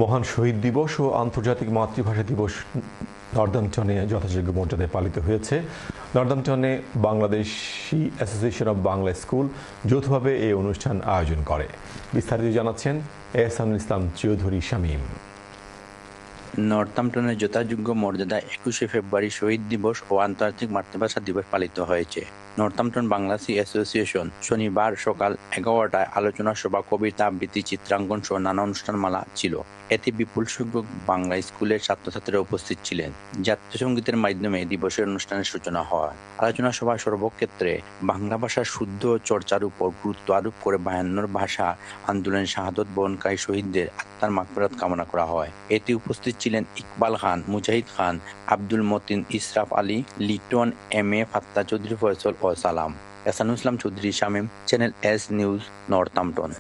মহান শহীদ দিবস ও আন্তর্জাতিক মাতৃভাষা দিবস নর্দাম্পটনে যথাযোগ্য মর্যাদায় পালিত হয়েছে। নর্দাম্পটনে Bangladeshi association of Bangla school যৌথভাবে এই অনুষ্ঠান আয়োজন করে। বিস্তারিত জানাচ্ছেন এহসানুল ইসলাম চৌধুরী শামীম। নর্দাম্পটনের যথাযোগ্য মর্যাদায় 21শে ফেব্রুয়ারি শহীদ দিবস ও আন্তর্জাতিক মাতৃভাষা দিবস পালিত হয়েছে। নর্দাম্পটন বাংলাদেশি অ্যাসোসিয়েশন শনিবার সকাল 11টায় আলোচনা সভা, কবিতা আবৃত্তি, চিত্রাঙ্কন সহ নানা অনুষ্ঠানমালা ছিল। এতে বিপুল সংখ্যক বাংলা স্কুলের ছাত্রছাত্রীরা উপস্থিত ছিলেন। জাতীয় সঙ্গীতের মাধ্যমে দিবসের অনুষ্ঠানের সূচনা হয়। আলোচনা সভায় সর্বক্ষেত্রে বাংলা ভাষার শুদ্ধ চর্চার উপর গুরুত্ব আরোপ করে 52 ভাষা আন্দোলনের শাহাদত বরণকারী শহীদদের আত্মার মাগফিরাত কামনা করা হয়। এতে উপস্থিত ছিলেন ইকবাল খান, মুজাহিদ খান, আব্দুল মতিন, ইশরাফ আলী, লিটন, এম.এ. ফাত্তা চৌধুরী, ফয়সল ও Salam. Ehsanul Islam Chowdhury Shamim, channel S news, Northampton.